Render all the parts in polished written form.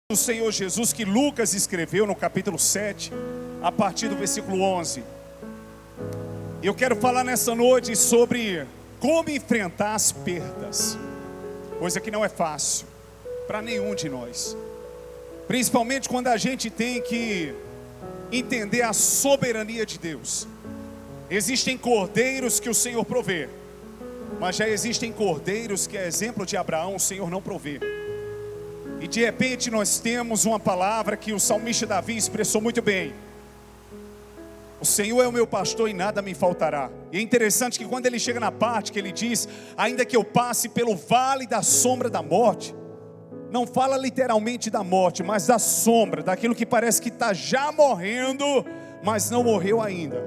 do Senhor Jesus que Lucas escreveu no capítulo 7, a partir do versículo 11. Eu quero falar nessa noite sobre como enfrentar as perdas, coisa que não é fácil para nenhum de nós, principalmente quando a gente tem que entender a soberania de Deus. Existem cordeiros que o Senhor provê, mas já existem cordeiros que, é exemplo de Abraão, o Senhor não provê. E de repente nós temos uma palavra que o salmista Davi expressou muito bem: o Senhor é o meu pastor e nada me faltará. E é interessante que quando ele chega na parte que ele diz, ainda que eu passe pelo vale da sombra da morte, não fala literalmente da morte, mas da sombra, daquilo que parece que está já morrendo, mas não morreu ainda.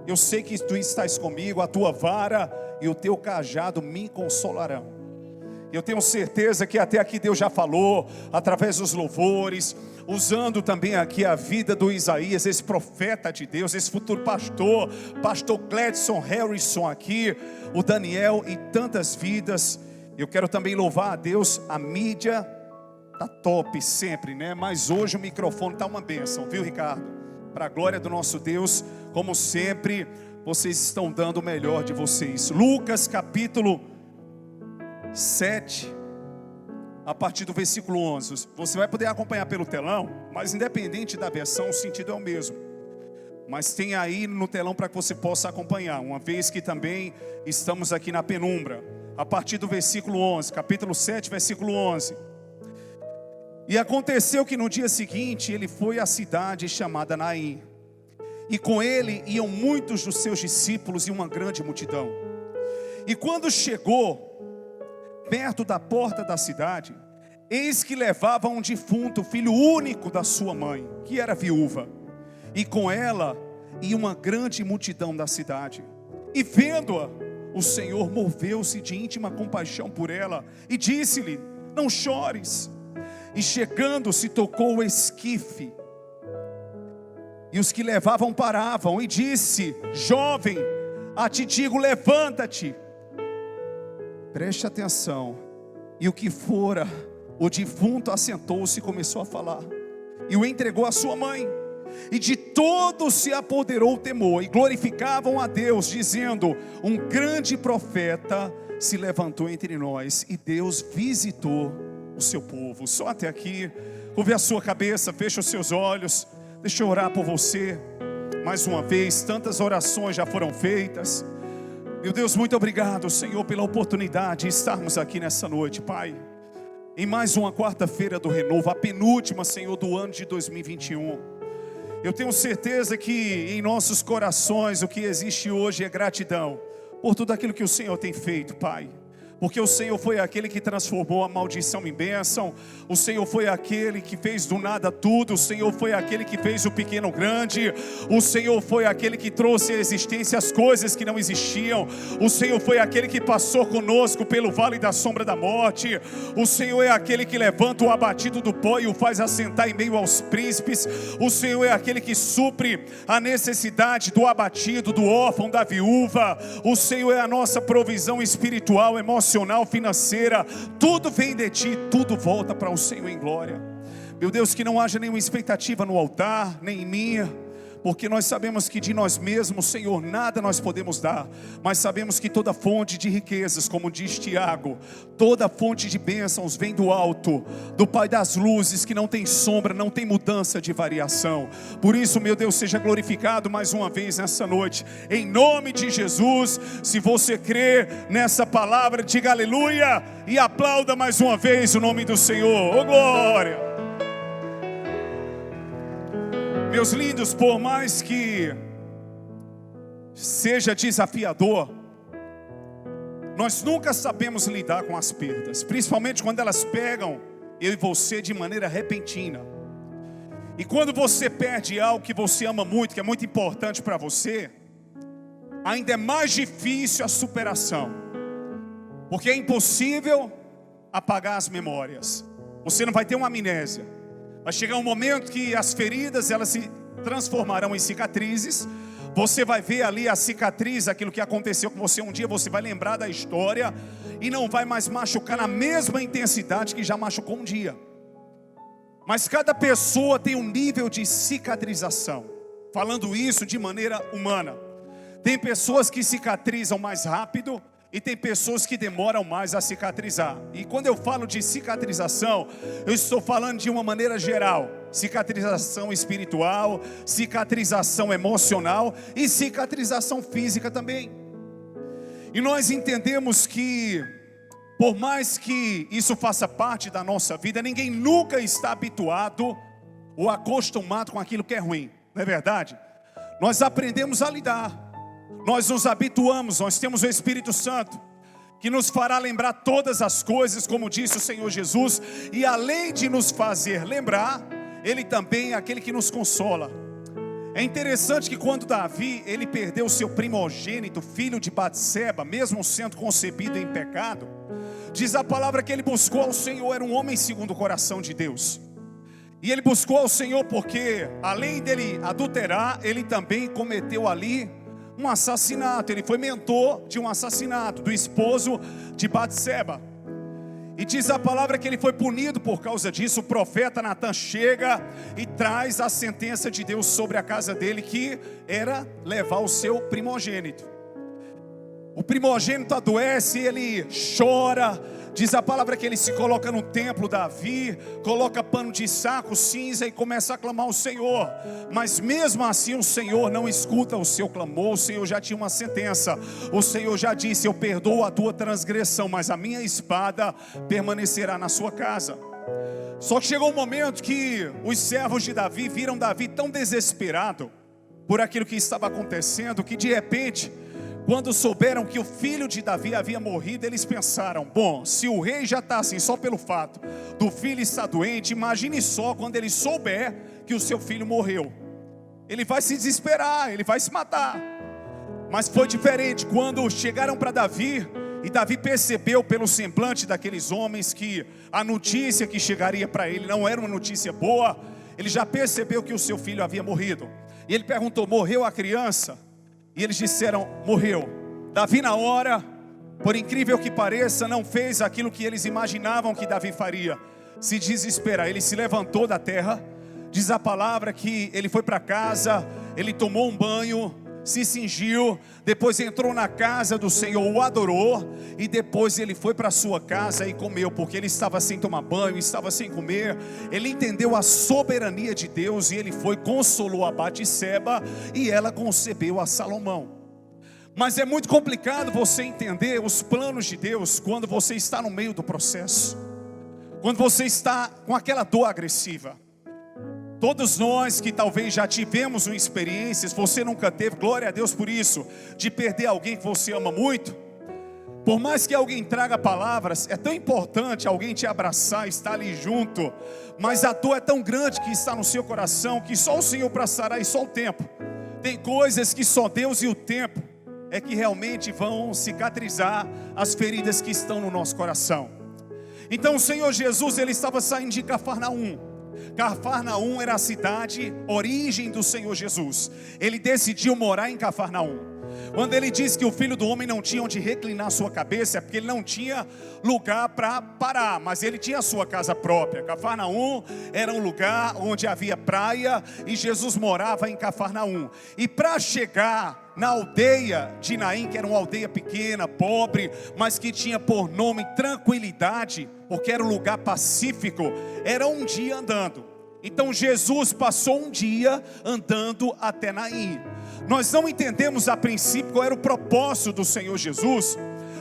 Eu sei que tu estás comigo, a tua vara e o teu cajado me consolarão. Eu tenho certeza que até aqui Deus já falou, através dos louvores, usando também aqui a vida do Isaías, esse profeta de Deus, esse futuro pastor, pastor Cledson Harrison aqui, o Daniel e tantas vidas. Eu quero também louvar a Deus, a mídia tá top sempre, né? Mas hoje o microfone tá uma bênção, viu, Ricardo? Para a glória do nosso Deus, como sempre, vocês estão dando o melhor de vocês. Lucas capítulo 7, a partir do versículo 11. Você vai poder acompanhar pelo telão, mas independente da versão, o sentido é o mesmo. Mas tem aí no telão para que você possa acompanhar, uma vez que também estamos aqui na penumbra. A partir do versículo 11, capítulo 7, versículo 11. E aconteceu que no dia seguinte ele foi à cidade chamada Naim, e com ele iam muitos dos seus discípulos e uma grande multidão. E quando chegou perto da porta da cidade, eis que levava um defunto, filho único da sua mãe, que era viúva, e com ela ia uma grande multidão da cidade. E vendo-a, o Senhor moveu-se de íntima compaixão por ela, e disse-lhe: não chores. E chegando-se, tocou o esquife, e os que levavam paravam, e disse: jovem, a ti digo, levanta-te. Preste atenção. E o que fora, o defunto assentou-se e começou a falar, e o entregou à sua mãe. E de todos se apoderou o temor, e glorificavam a Deus, dizendo: um grande profeta se levantou entre nós, e Deus visitou o seu povo. Só até aqui. Curve a sua cabeça, feche os seus olhos. Deixa eu orar por você. Mais uma vez, tantas orações já foram feitas. Meu Deus, muito obrigado, Senhor, pela oportunidade de estarmos aqui nessa noite, Pai, em mais uma quarta-feira do renovo, a penúltima, Senhor, do ano de 2021. Eu tenho certeza que em nossos corações o que existe hoje é gratidão por tudo aquilo que o Senhor tem feito, Pai. Porque o Senhor foi aquele que transformou a maldição em bênção. O Senhor foi aquele que fez do nada tudo. O Senhor foi aquele que fez o pequeno grande. O Senhor foi aquele que trouxe à existência as coisas que não existiam. O Senhor foi aquele que passou conosco pelo vale da sombra da morte. O Senhor é aquele que levanta o abatido do pó e o faz assentar em meio aos príncipes. O Senhor é aquele que supre a necessidade do abatido, do órfão, da viúva. O Senhor é a nossa provisão espiritual, emocional, financeira. Tudo vem de ti, tudo volta para o Senhor em glória. Meu Deus, que não haja nenhuma expectativa no altar, nem em minha, porque nós sabemos que de nós mesmos, Senhor, nada nós podemos dar, mas sabemos que toda fonte de riquezas, como diz Tiago, toda fonte de bênçãos vem do alto, do Pai das luzes, que não tem sombra, não tem mudança de variação. Por isso, meu Deus, seja glorificado mais uma vez nessa noite, em nome de Jesus. Se você crê nessa palavra, diga aleluia e aplauda mais uma vez o nome do Senhor. Oh, glória! Meus lindos, por mais que seja desafiador, nós nunca sabemos lidar com as perdas, principalmente quando elas pegam eu e você de maneira repentina. E quando você perde algo que você ama muito, que é muito importante para você, ainda é mais difícil a superação, porque é impossível apagar as memórias. Você não vai ter uma amnésia. Vai chegar um momento que as feridas, elas se transformarão em cicatrizes. Você vai ver ali a cicatriz, aquilo que aconteceu com você um dia. Você vai lembrar da história e não vai mais machucar na mesma intensidade que já machucou um dia. Mas cada pessoa tem um nível de cicatrização. Falando isso de maneira humana. Tem pessoas que cicatrizam mais rápido e tem pessoas que demoram mais a cicatrizar. E quando eu falo de cicatrização, eu estou falando de uma maneira geral. Cicatrização espiritual, cicatrização emocional e cicatrização física também. E nós entendemos que, por mais que isso faça parte da nossa vida, ninguém nunca está habituado ou acostumado com aquilo que é ruim. Não é verdade? Nós aprendemos a lidar. Nós nos habituamos, nós temos o Espírito Santo, que nos fará lembrar todas as coisas, como disse o Senhor Jesus. E além de nos fazer lembrar, Ele também é aquele que nos consola. É interessante que quando Davi, ele perdeu o seu primogênito, filho de Batseba, mesmo sendo concebido em pecado, diz a palavra que ele buscou ao Senhor, era um homem segundo o coração de Deus. E ele buscou ao Senhor porque, além dele adulterar, ele também cometeu ali um assassinato. Ele foi mentor de um assassinato do esposo de Batseba. E diz a palavra que ele foi punido por causa disso. O profeta Natan chega e traz a sentença de Deus sobre a casa dele, que era levar o seu primogênito. O primogênito adoece, ele chora. Diz a palavra que ele se coloca no templo, Davi coloca pano de saco, cinza e começa a clamar ao Senhor. Mas mesmo assim o Senhor não escuta o seu clamor. O Senhor já tinha uma sentença. O Senhor já disse: eu perdoo a tua transgressão, mas a minha espada permanecerá na sua casa. Só que chegou um momento que os servos de Davi viram Davi tão desesperado por aquilo que estava acontecendo, que de repente, quando souberam que o filho de Davi havia morrido, eles pensaram: bom, se o rei já está assim só pelo fato do filho estar doente, imagine só quando ele souber que o seu filho morreu. Ele vai se desesperar, ele vai se matar. Mas foi diferente quando chegaram para Davi, e Davi percebeu pelo semblante daqueles homens que a notícia que chegaria para ele não era uma notícia boa. Ele já percebeu que o seu filho havia morrido. E ele perguntou: morreu a criança? E eles disseram: morreu. Davi, na hora, por incrível que pareça, não fez aquilo que eles imaginavam que Davi faria. Se desespera. Ele se levantou da terra. Diz a palavra que ele foi para casa, ele tomou um banho, se cingiu, depois entrou na casa do Senhor, o adorou, e depois ele foi para sua casa e comeu, porque ele estava sem tomar banho, estava sem comer. Ele entendeu a soberania de Deus, e ele foi, consolou a Batseba, e ela concebeu a Salomão. Mas é muito complicado você entender os planos de Deus quando você está no meio do processo, quando você está com aquela dor agressiva. Todos nós que talvez já tivemos uma experiência, se você nunca teve, glória a Deus por isso, de perder alguém que você ama muito. Por mais que alguém traga palavras, é tão importante alguém te abraçar, estar ali junto. Mas a dor é tão grande que está no seu coração, que só o Senhor para sarar e só o tempo. Tem coisas que só Deus e o tempo é que realmente vão cicatrizar as feridas que estão no nosso coração. Então o Senhor Jesus, ele estava saindo de Cafarnaum. Cafarnaum era a cidade, origem do Senhor Jesus. Ele decidiu morar em Cafarnaum. Quando ele diz que o filho do homem não tinha onde reclinar sua cabeça, é porque ele não tinha lugar para parar, mas ele tinha a sua casa própria. Cafarnaum era um lugar onde havia praia, e Jesus morava em Cafarnaum. E para chegar na aldeia de Naim, que era uma aldeia pequena, pobre, mas que tinha por nome tranquilidade, porque era um lugar pacífico, era um dia andando. Então Jesus passou um dia andando até Naim. Nós não entendemos a princípio qual era o propósito do Senhor Jesus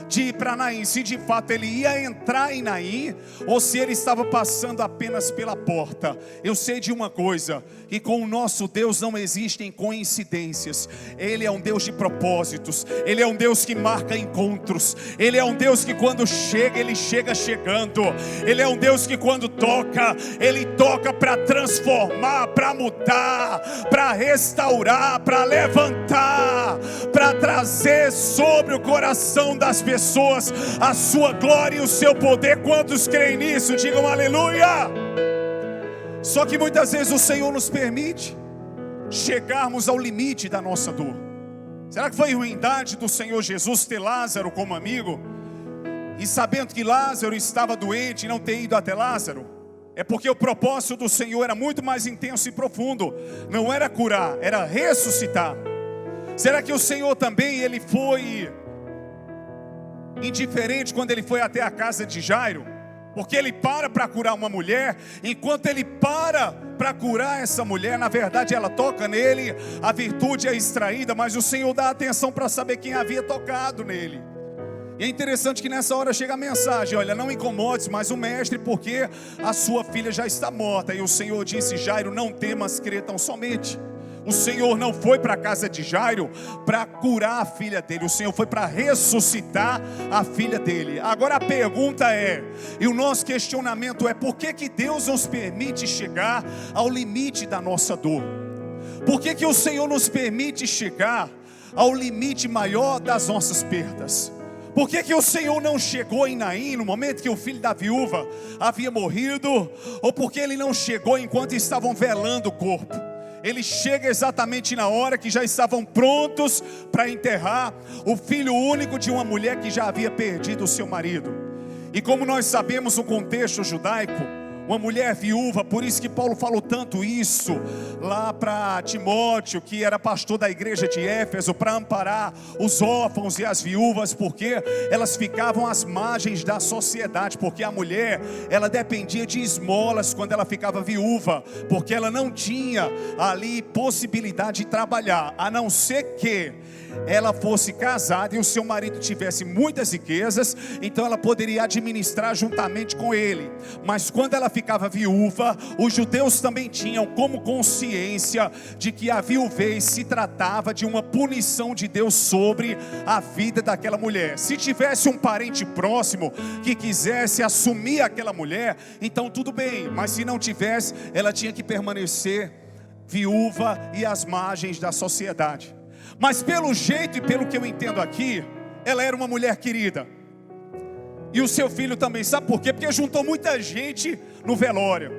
de ir para Naim, se de fato ele ia entrar em Naim, ou se ele estava passando apenas pela porta. Eu sei de uma coisa, que com o nosso Deus não existem coincidências. Ele é um Deus de propósitos, Ele é um Deus que marca encontros, Ele é um Deus que quando chega, Ele chega chegando. Ele é um Deus que quando toca, Ele toca para transformar, para mudar, para restaurar, para levantar, para trazer sobre o coração das pessoas a sua glória e o seu poder. Quantos creem nisso? Digam aleluia. Só que muitas vezes o Senhor nos permite chegarmos ao limite da nossa dor. Será que foi ruindade do Senhor Jesus ter Lázaro como amigo, e sabendo que Lázaro estava doente, não ter ido até Lázaro? é porque o propósito do Senhor era muito mais intenso e profundo. Não era curar, era ressuscitar. Será que o Senhor também, ele foi indiferente quando ele foi até a casa de Jairo? Porque ele para curar uma mulher. Enquanto ele para curar essa mulher, na verdade ela toca nele, a virtude é extraída, mas o Senhor dá atenção para saber quem havia tocado nele. E é interessante que nessa hora chega a mensagem: olha, não incomodes mais o mestre, porque a sua filha já está morta. E o Senhor disse: Jairo, não temas, crê tão somente. O Senhor não foi para a casa de Jairo para curar a filha dele. O Senhor foi para ressuscitar a filha dele. Agora a pergunta é, e o nosso questionamento é: por que Deus nos permite chegar ao limite da nossa dor? Por que o Senhor nos permite chegar ao limite maior das nossas perdas? Por que o Senhor não chegou em Naim no momento que o filho da viúva havia morrido? Ou porque Ele não chegou enquanto estavam velando o corpo? Ele chega exatamente na hora que já estavam prontos para enterrar o filho único de uma mulher que já havia perdido o seu marido. E como nós sabemos o contexto judaico, uma mulher viúva, por isso que Paulo falou tanto isso lá para Timóteo, que era pastor da igreja de Éfeso, para amparar os órfãos e as viúvas, porque elas ficavam às margens da sociedade, porque a mulher, ela dependia de esmolas quando ela ficava viúva, porque ela não tinha ali possibilidade de trabalhar, a não ser que ela fosse casada e o seu marido tivesse muitas riquezas, então ela poderia administrar juntamente com ele. Mas quando ela ficava viúva, os judeus também tinham como consciência de que a viuvez se tratava de uma punição de Deus sobre a vida daquela mulher. Se tivesse um parente próximo que quisesse assumir aquela mulher, então tudo bem, mas se não tivesse, ela tinha que permanecer viúva e às margens da sociedade. Mas pelo jeito e pelo que eu entendo aqui, ela era uma mulher querida. E o seu filho também, sabe por quê? Porque juntou muita gente no velório.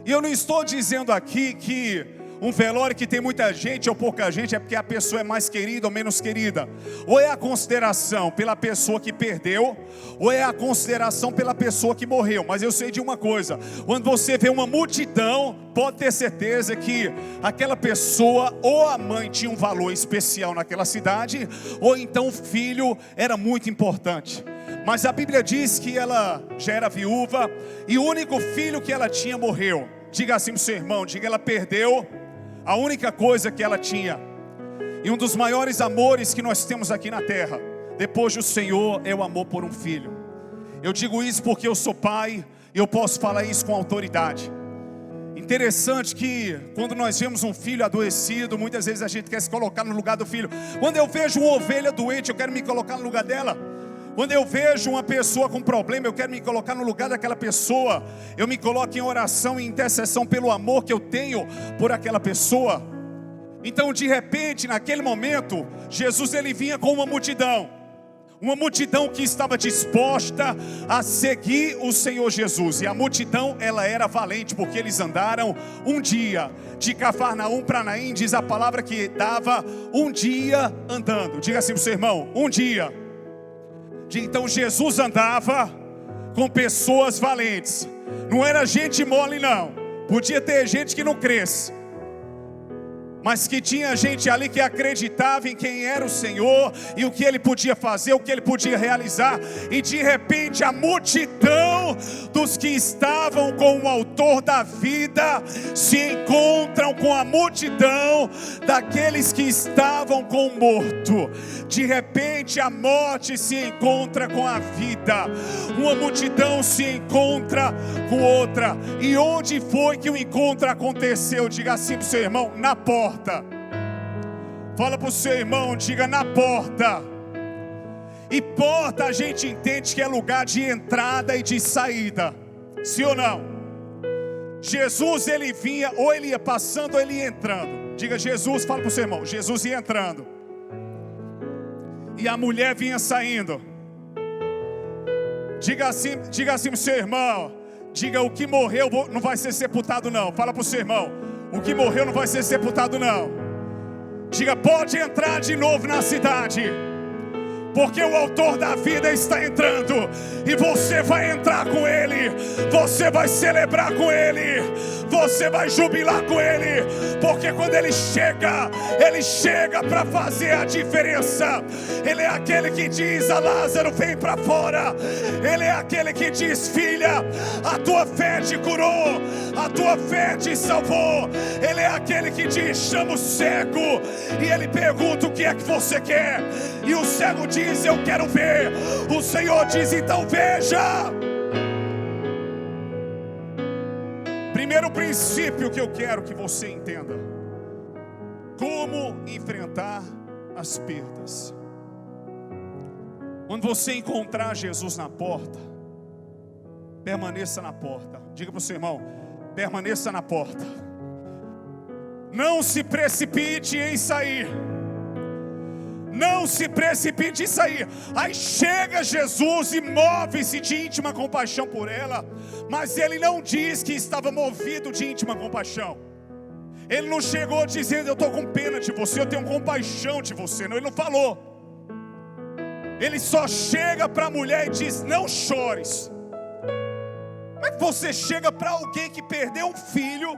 E eu não estou dizendo aqui que um velório que tem muita gente ou pouca gente é porque a pessoa é mais querida ou menos querida. Ou é a consideração pela pessoa que perdeu, ou é a consideração pela pessoa que morreu. Mas eu sei de uma coisa: quando você vê uma multidão, pode ter certeza que aquela pessoa, ou a mãe tinha um valor especial naquela cidade, ou então o filho era muito importante. Mas a Bíblia diz que ela já era viúva e o único filho que ela tinha morreu. Diga assim para o seu irmão, diga: ela perdeu a única coisa que ela tinha. E um dos maiores amores que nós temos aqui na terra, depois do Senhor, é o amor por um filho. Eu digo isso porque eu sou pai e eu posso falar isso com autoridade. Interessante que quando nós vemos um filho adoecido, muitas vezes a gente quer se colocar no lugar do filho. Quando eu vejo uma ovelha doente, eu quero me colocar no lugar dela. Quando eu vejo uma pessoa com problema, eu quero me colocar no lugar daquela pessoa. Eu me coloco em oração e intercessão pelo amor que eu tenho por aquela pessoa. Então, de repente, naquele momento, Jesus ele vinha com uma multidão que estava disposta a seguir o Senhor Jesus. E a multidão, ela era valente, porque eles andaram um dia de Cafarnaum para Naim. Diz a palavra que dava um dia andando. Diga assim para o seu irmão: um dia. Então Jesus andava com pessoas valentes. Não era gente mole não. Podia ter gente que não cresce, mas que tinha gente ali que acreditava em quem era o Senhor e o que Ele podia fazer, o que Ele podia realizar. E de repente a multidão dos que estavam com o autor da vida se encontram com a multidão daqueles que estavam com o morto. De repente a morte se encontra com a vida. Uma multidão se encontra com outra. E onde foi que o encontro aconteceu? Diga assim para o seu irmão: na porta. Fala para o seu irmão, diga: na porta. E porta a gente entende que é lugar de entrada e de saída, sim ou não? Jesus ele vinha, ou ele ia passando ou ele ia entrando. Diga Jesus, fala para o seu irmão: Jesus ia entrando e a mulher vinha saindo. Diga assim para o seu irmão, diga: o que morreu não vai ser sepultado não. Fala para o seu irmão: o que morreu não vai ser sepultado não. Diga: pode entrar de novo na cidade. porque o autor da vida está entrando, e você vai entrar com Ele, você vai celebrar com Ele, você vai jubilar com Ele, porque quando Ele chega para fazer a diferença. Ele é aquele que diz a Lázaro: vem para fora. Ele é aquele que diz: filha, a tua fé te curou, a tua fé te salvou. Ele é aquele que diz: chama o cego, e ele pergunta: o que é que você quer? E o cego diz: eu quero ver. O Senhor diz: então veja. Primeiro princípio que eu quero que você entenda: como enfrentar as perdas. Quando você encontrar Jesus na porta, permaneça na porta. Diga para o seu irmão: permaneça na porta. Não se precipite em sair. Não se precipite em sair. Aí chega Jesus e move-se de íntima compaixão por ela, mas ele não diz que estava movido de íntima compaixão. Ele não chegou dizendo: eu estou com pena de você, eu tenho compaixão de você. Não, ele não falou. Ele só chega para a mulher e diz: não chores. Como é que você chega para alguém que perdeu um filho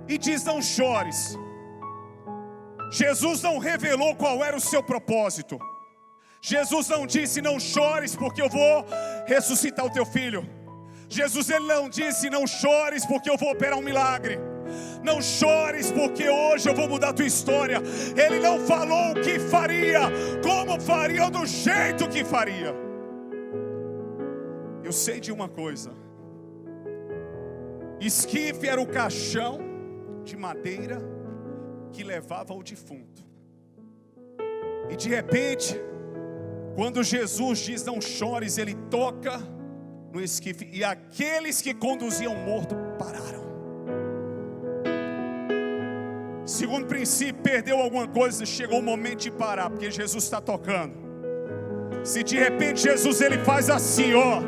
e diz: não chores? Jesus não revelou qual era o seu propósito. Jesus não disse: não chores porque eu vou ressuscitar o teu filho. Jesus ele não disse: não chores porque eu vou operar um milagre. Não chores porque hoje eu vou mudar a tua história. Ele não falou o que faria, como faria ou do jeito que faria. Eu sei de uma coisa: esquife era o caixão de madeira que levava o defunto. E de repente, quando Jesus diz: não chores, ele toca no esquife, e aqueles que conduziam o morto pararam. Segundo princípio: perdeu alguma coisa, chegou o momento de parar, porque Jesus está tocando. Se de repente Jesus ele faz assim, ó,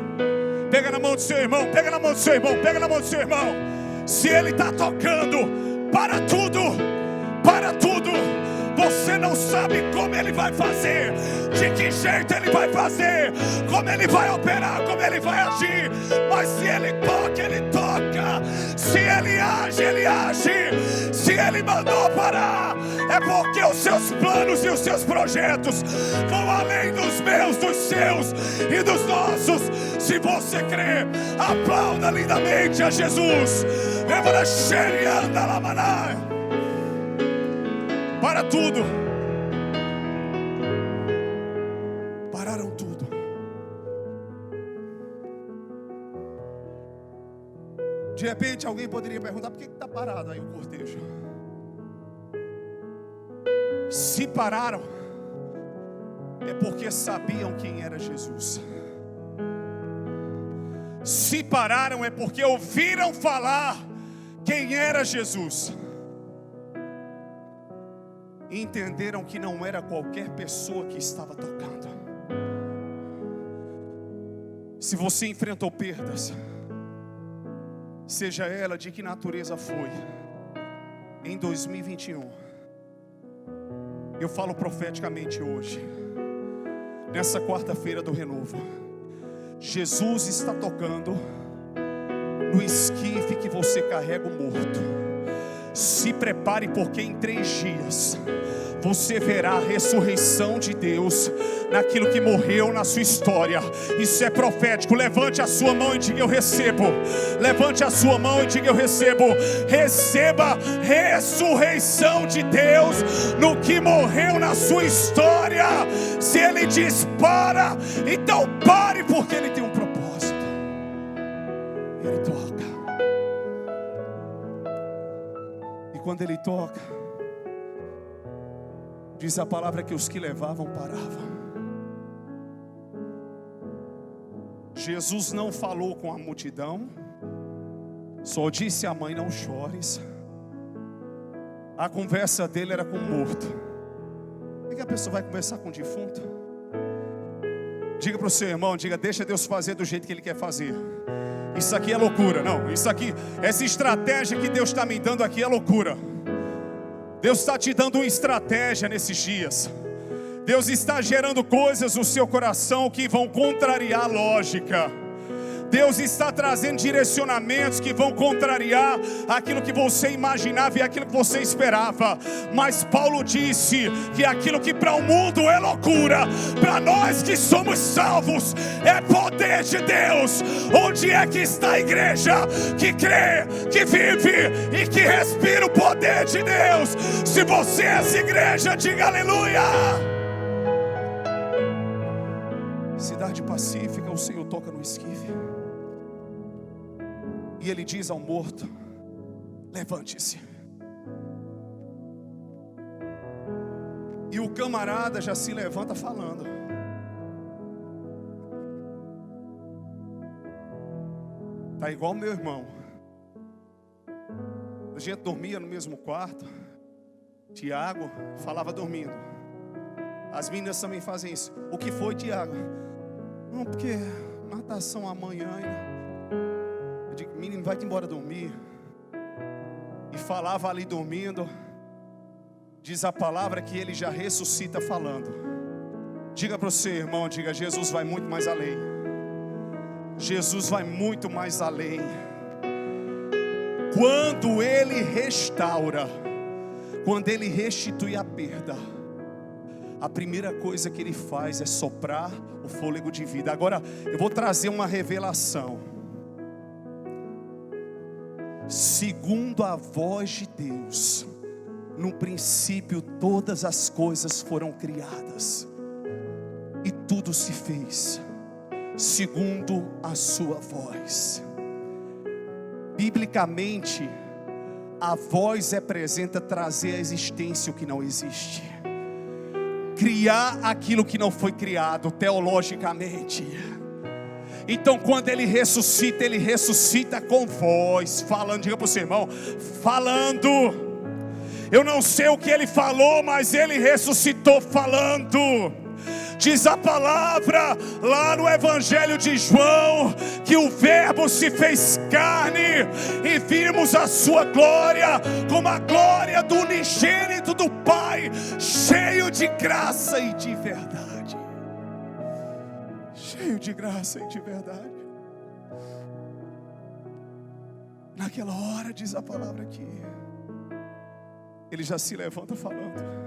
pega na mão do seu irmão, pega na mão do seu irmão, pega na mão do seu irmão. Se ele está tocando, para tudo, para tudo. Você não sabe como ele vai fazer, de que jeito ele vai fazer, como ele vai operar, como ele vai agir. Mas se ele toca, ele toca. Se ele age, ele age. Se ele mandou parar, é porque os seus planos e os seus projetos vão além dos meus, dos seus e dos nossos. Se você crê, aplauda lindamente a Jesus. Para tudo. Pararam tudo. De repente alguém poderia perguntar: por que está parado aí o cortejo? Se pararam, é porque sabiam quem era Jesus. Se pararam é porque ouviram falar quem era Jesus. E entenderam que não era qualquer pessoa que estava tocando. Se você enfrentou perdas, seja ela de que natureza foi, em 2021, eu falo profeticamente hoje, nessa quarta-feira do renovo, Jesus está tocando no esquife que você carrega o morto. Se prepare, porque em 3 dias você verá a ressurreição de Deus naquilo que morreu na sua história. Isso é profético. Levante a sua mão e diga: eu recebo. Levante a sua mão e diga: eu recebo. Receba ressurreição de Deus no que morreu na sua história. Se Ele diz para, então pare, porque Ele tem um propósito. Ele toca. Quando ele toca, diz a palavra que os que levavam paravam. Jesus não falou com a multidão, só disse à mãe: não chores. A conversa dele era com o morto. Por que a pessoa vai conversar com o defunto? Diga para o seu irmão, diga: deixa Deus fazer do jeito que Ele quer fazer. Isso aqui é loucura. Não, isso aqui, essa estratégia que Deus está me dando aqui é loucura. Deus está te dando uma estratégia nesses dias. Deus está gerando coisas no seu coração que vão contrariar a lógica. Deus está trazendo direcionamentos que vão contrariar aquilo que você imaginava e aquilo que você esperava. Mas Paulo disse que aquilo que para o mundo é loucura, para nós que somos salvos é poder de Deus. Onde é que está a igreja que crê, que vive e que respira o poder de Deus? Se você é essa igreja, diga aleluia. Cidade pacífica, o Senhor toca no esquife. E Ele diz ao morto: levante-se. E o camarada já se levanta falando. Tá igual meu irmão. A gente dormia no mesmo quarto. Tiago falava dormindo. As meninas também fazem isso. O que foi, Tiago? Não, porque natação amanhã ainda. Eu digo, menino, vai-te embora dormir. E falava ali dormindo. Diz a palavra que ele já ressuscita falando. Diga para o seu irmão, diga: Jesus vai muito mais além. Jesus vai muito mais além. Quando Ele restaura, quando Ele restitui a perda, a primeira coisa que Ele faz é soprar o fôlego de vida. Agora eu vou trazer uma revelação. Segundo a voz de Deus, no princípio todas as coisas foram criadas, e tudo se fez segundo a sua voz. Biblicamente, a voz representa trazer à existência o que não existe, criar aquilo que não foi criado teologicamente. Então quando Ele ressuscita com voz, falando. Diga para o seu irmão, falando. Eu não sei o que Ele falou, mas Ele ressuscitou falando. Diz a palavra lá no Evangelho de João que o Verbo se fez carne e vimos a sua glória como a glória do unigênito do Pai, cheio de graça e de verdade. Cheio de graça e de verdade. Naquela hora, diz a palavra aqui, Ele já se levanta falando.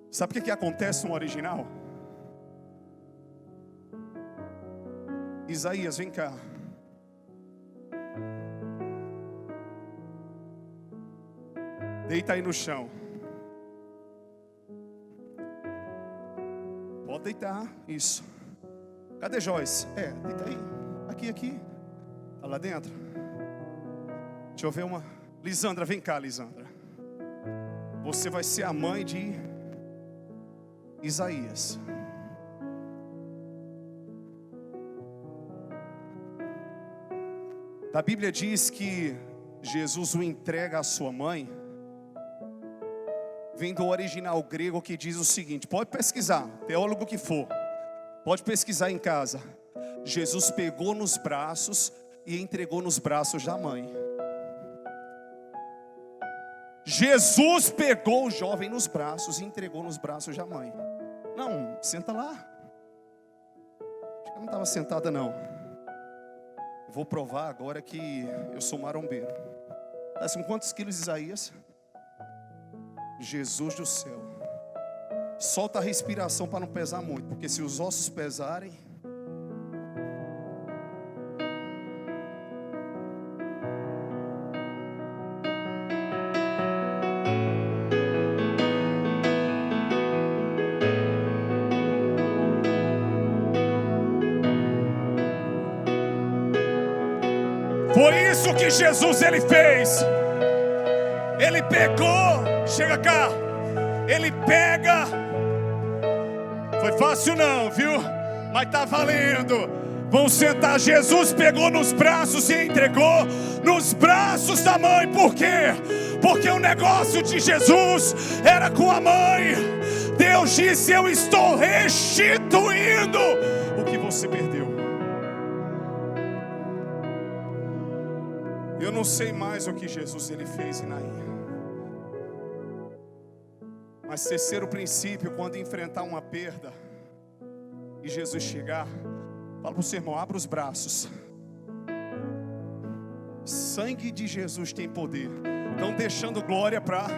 Sabe o que acontece no original? Isaías, vem cá. Deita aí no chão. Pode deitar, isso. Cadê Joyce? Deita aí. Aqui. Tá lá dentro. Deixa eu ver uma. Lisandra, vem cá, Lisandra. Você vai ser a mãe de Isaías. A Bíblia diz que Jesus o entrega à sua mãe. Vem do original grego que diz o seguinte, pode pesquisar, teólogo que for, pode pesquisar em casa. Jesus pegou nos braços e entregou nos braços da mãe. Jesus pegou o jovem nos braços e entregou nos braços da mãe. Não, senta lá. Acho que eu não estava sentada não. Vou provar agora que eu sou marombeiro. Tá com quantos quilos, Isaías? Jesus do céu. Solta a respiração para não pesar muito, porque se os ossos pesarem, foi isso que Jesus ele fez. Ele pegou, chega cá. Ele pega. Foi fácil não, viu? Mas tá valendo. Vão sentar. Jesus pegou nos braços e entregou nos braços da mãe. Por quê? Porque o negócio de Jesus era com a mãe. Deus disse: eu estou restituindo o que você perdeu. Eu não sei mais o que Jesus ele fez em Naim, Mas terceiro princípio, quando enfrentar uma perda e Jesus chegar, fala para o seu irmão, abra os braços. Sangue de Jesus tem poder. Então deixando glória para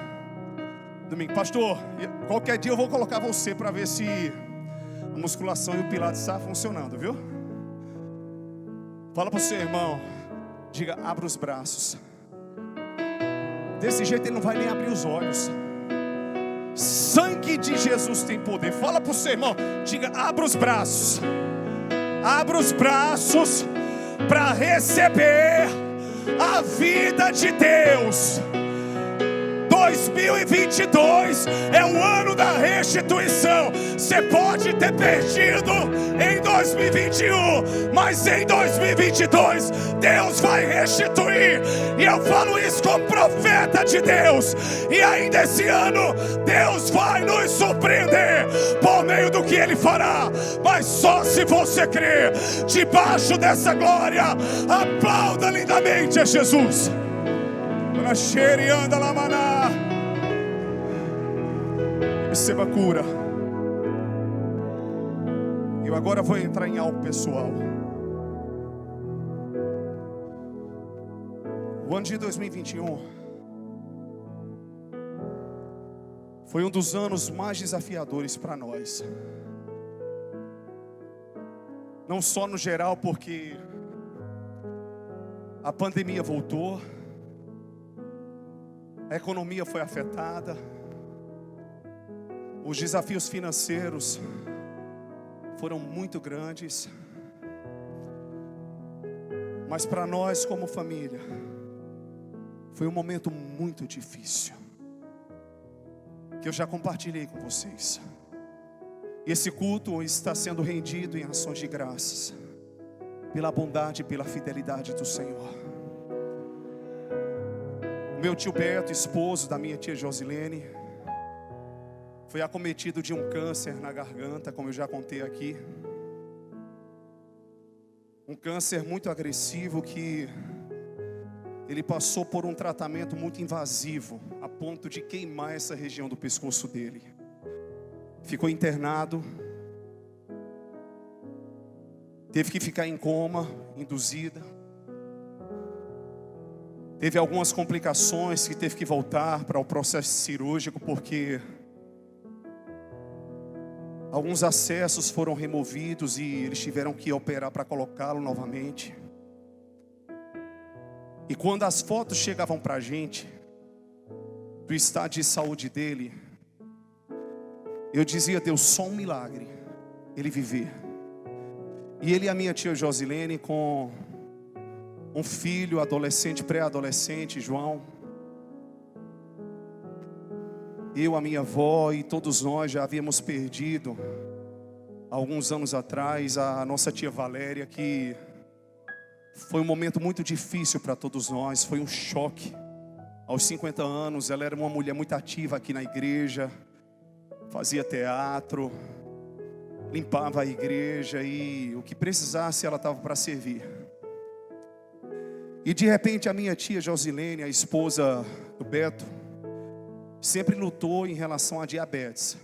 domingo. Pastor, qualquer dia eu vou colocar você para ver se a musculação e o pilates está funcionando, viu? Fala para o seu irmão, diga, abra os braços. Desse jeito ele não vai nem abrir os olhos. Sangue de Jesus tem poder. Fala para o seu irmão, diga, abra os braços. Abra os braços para receber a vida de Deus. 2022 é o ano da restituição. Você pode ter perdido em 2021, mas em 2022 Deus vai restituir. E eu falo isso como profeta de Deus. E ainda esse ano Deus vai nos surpreender por meio do que Ele fará. Mas só se você crer. Debaixo dessa glória, aplauda lindamente a Jesus. Receba cura. Eu agora vou entrar em algo pessoal. O ano de 2021 foi um dos anos mais desafiadores para nós. Não só no geral, porque a pandemia voltou, a economia foi afetada, os desafios financeiros foram muito grandes, mas para nós como família foi um momento muito difícil, que eu já compartilhei com vocês. Esse culto está sendo rendido em ações de graças pela bondade e pela fidelidade do Senhor. Meu tio Beto, esposo da minha tia Josilene, foi acometido de um câncer na garganta, como eu já contei aqui. Um câncer muito agressivo que ele passou por um tratamento muito invasivo, a ponto de queimar essa região do pescoço dele. Ficou internado, teve que ficar em coma, induzida. Teve algumas complicações que teve que voltar para o processo cirúrgico, porque alguns acessos foram removidos e eles tiveram que operar para colocá-lo novamente. E quando as fotos chegavam para a gente, do estado de saúde dele, eu dizia, Deus, só um milagre, ele viver. E ele e a minha tia Josilene com um filho, adolescente, pré-adolescente, João. Eu, a minha avó e todos nós já havíamos perdido, alguns anos atrás, a nossa tia Valéria, que foi um momento muito difícil para todos nós, foi um choque. Aos 50 anos, ela era uma mulher muito ativa aqui na igreja, fazia teatro, limpava a igreja e o que precisasse ela estava para servir. E de repente a minha tia Josilene, a esposa do Beto, sempre lutou em relação a diabetes.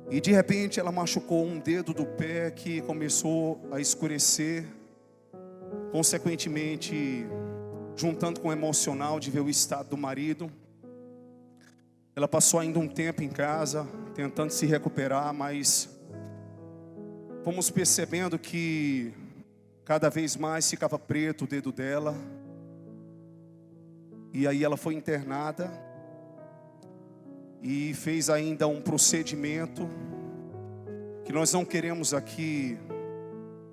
E de repente ela machucou um dedo do pé que começou a escurecer. Consequentemente, juntando com o emocional de ver o estado do marido, ela passou ainda um tempo em casa, tentando se recuperar, mas fomos percebendo que cada vez mais ficava preto o dedo dela. E aí ela foi internada e fez ainda um procedimento que nós não queremos aqui,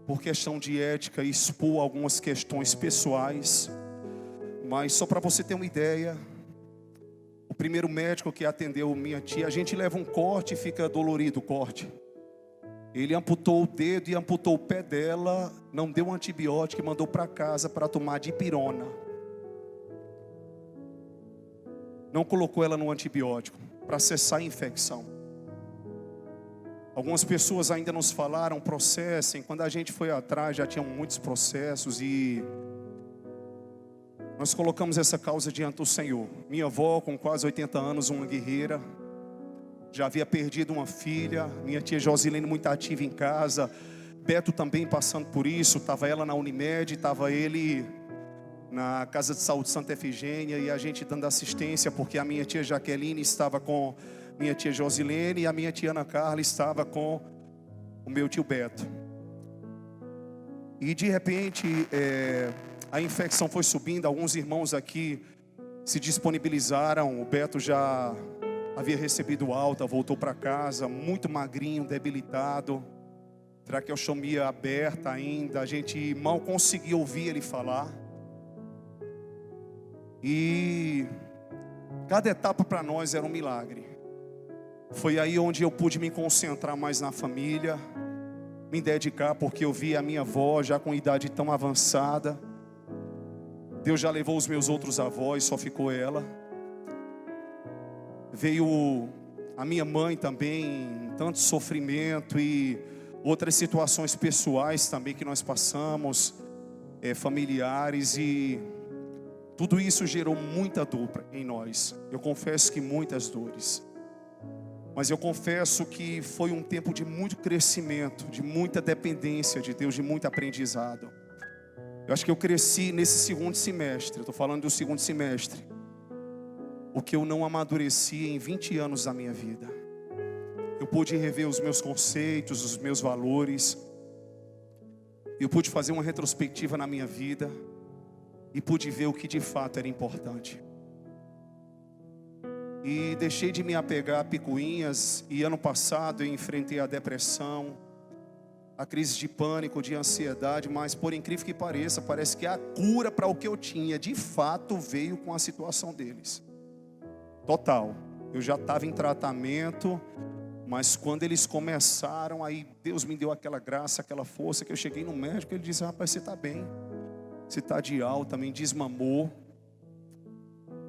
por questão de ética, expor algumas questões pessoais. Mas só para você ter uma ideia, o primeiro médico que atendeu minha tia, a gente leva um corte e fica dolorido o corte. Ele amputou o dedo e amputou o pé dela, não deu um antibiótico e mandou para casa para tomar dipirona. Não colocou ela no antibiótico para cessar a infecção. Algumas pessoas ainda nos falaram, processem. Quando a gente foi atrás já tinham muitos processos e Nós colocamos essa causa diante do Senhor. Minha avó, com quase 80 anos, uma guerreira, já havia perdido uma filha. Minha tia Josilene muito ativa em casa. Beto também passando por isso. Estava ela na Unimed, estava ele na Casa de Saúde Santa Efigênia, e a gente dando assistência, porque a minha tia Jaqueline estava com minha tia Josilene e a minha tia Ana Carla estava com o meu tio Beto. E de repente a infecção foi subindo. Alguns irmãos aqui se disponibilizaram. O Beto já havia recebido alta, voltou para casa muito magrinho, debilitado, traqueostomia aberta ainda. A gente mal conseguia ouvir ele falar. E cada etapa para nós era um milagre. Foi aí onde eu pude me concentrar mais na família, me dedicar, porque eu vi a minha avó já com idade tão avançada. Deus já levou os meus outros avós, só ficou ela. Veio a minha mãe também, tanto sofrimento e outras situações pessoais também que nós passamos, familiares, e tudo isso gerou muita dor em nós. Eu confesso que muitas dores. Mas eu confesso que foi um tempo de muito crescimento, de muita dependência de Deus, de muito aprendizado. Eu acho que eu cresci nesse segundo semestre. Eu estou falando do segundo semestre. O que eu não amadureci em 20 anos da minha vida. Eu pude rever os meus conceitos, os meus valores. Eu pude fazer uma retrospectiva na minha vida. E pude ver o que de fato era importante. E deixei de me apegar a picuinhas. E ano passado eu enfrentei a depressão, a crise de pânico, de ansiedade. Mas por incrível que pareça, parece que a cura para o que eu tinha de fato veio com a situação deles. Total, eu já estava em tratamento, mas quando eles começaram, aí Deus me deu aquela graça, aquela força, que eu cheguei no médico e ele disse: rapaz, você está bem, você está de alta, me desmamou,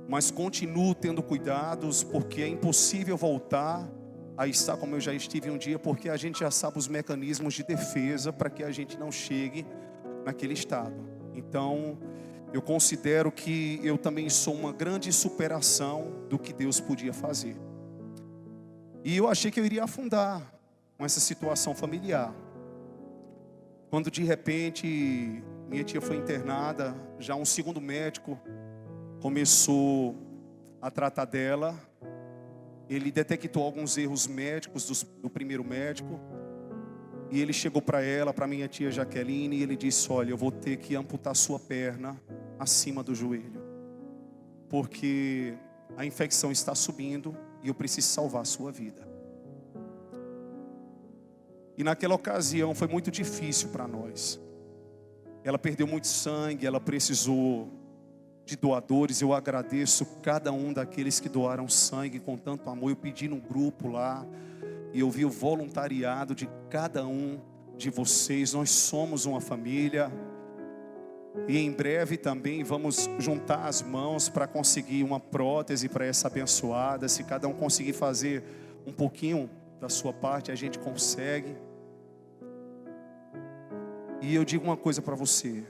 mas continuo tendo cuidados, porque é impossível voltar a estar como eu já estive um dia, porque a gente já sabe os mecanismos de defesa para que a gente não chegue naquele estado. Então, eu considero que eu também sou uma grande superação do que Deus podia fazer. E eu achei que eu iria afundar com essa situação familiar. Quando de repente minha tia foi internada, já um segundo médico começou a tratar dela. Ele detectou alguns erros médicos do primeiro médico. E ele chegou para ela, para minha tia Jaqueline, e ele disse: olha, eu vou ter que amputar sua perna acima do joelho, porque a infecção está subindo e eu preciso salvar a sua vida. E naquela ocasião foi muito difícil para nós. Ela perdeu muito sangue, ela precisou de doadores. Eu agradeço cada um daqueles que doaram sangue com tanto amor. Eu pedi num grupo lá e eu vi o voluntariado de cada um de vocês. Nós somos uma família. E em breve também vamos juntar as mãos para conseguir uma prótese para essa abençoada. Se cada um conseguir fazer um pouquinho da sua parte, a gente consegue. E eu digo uma coisa para você.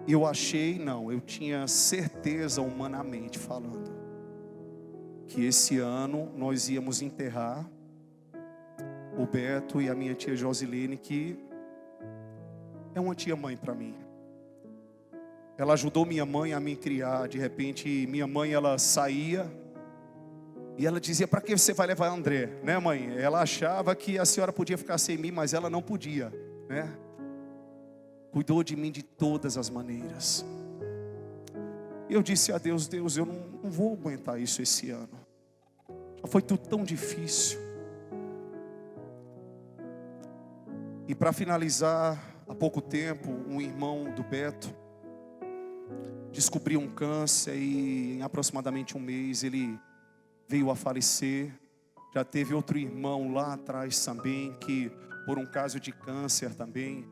Eu tinha certeza, humanamente falando, que esse ano nós íamos enterrar o Beto e a minha tia Josilene, que é uma tia-mãe para mim. Ela ajudou minha mãe a me criar. De repente, minha mãe, ela saía e ela dizia: para que você vai levar André? Né, mãe? Ela achava que a senhora podia ficar sem mim, mas ela não podia, né? Cuidou de mim de todas as maneiras. Eu disse a Deus: Deus, eu não vou aguentar isso esse ano. Já foi tudo tão difícil. E para finalizar, há pouco tempo, um irmão do Beto descobriu um câncer e em aproximadamente um mês ele veio a falecer. Já teve outro irmão lá atrás também, que por um caso de câncer também,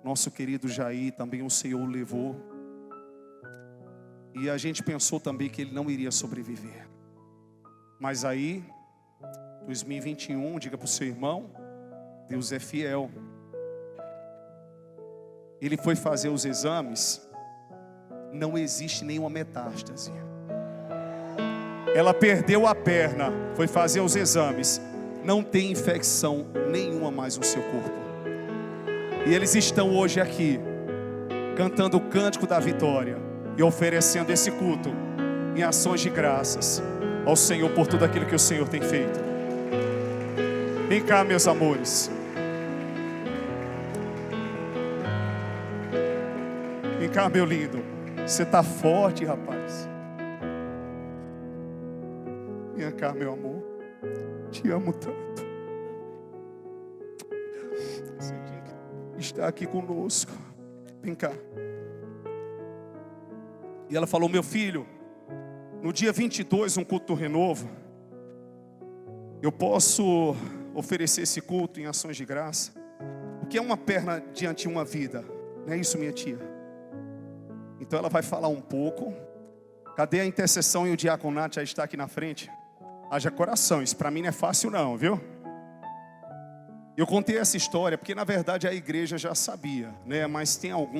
nosso querido Jair, também o Senhor o levou. E a gente pensou também que ele não iria sobreviver. Mas aí, 2021, diga para o seu irmão, Deus é fiel. Ele foi fazer os exames não existe nenhuma metástase. Ela perdeu a perna, foi fazer os exames, não tem infecção nenhuma mais no seu corpo. E eles estão hoje aqui, cantando o cântico da vitória e oferecendo esse culto em ações de graças ao Senhor por tudo aquilo que o Senhor tem feito. Vem cá, meus amores. Vem cá, meu lindo. Você está forte, rapaz. Vem cá, meu amor. Te amo tanto. Você está aqui conosco. Vem cá. E ela falou: meu filho, no dia 22, um culto do Renovo, eu posso oferecer esse culto em ações de graça? O que é uma perna diante de uma vida? Não é isso, minha tia? Então ela vai falar um pouco. Cadê a intercessão e o diaconato já está aqui na frente? Haja coração, isso para mim não é fácil não, viu? Eu contei essa história porque na verdade a igreja já sabia, né? Mas tem alguns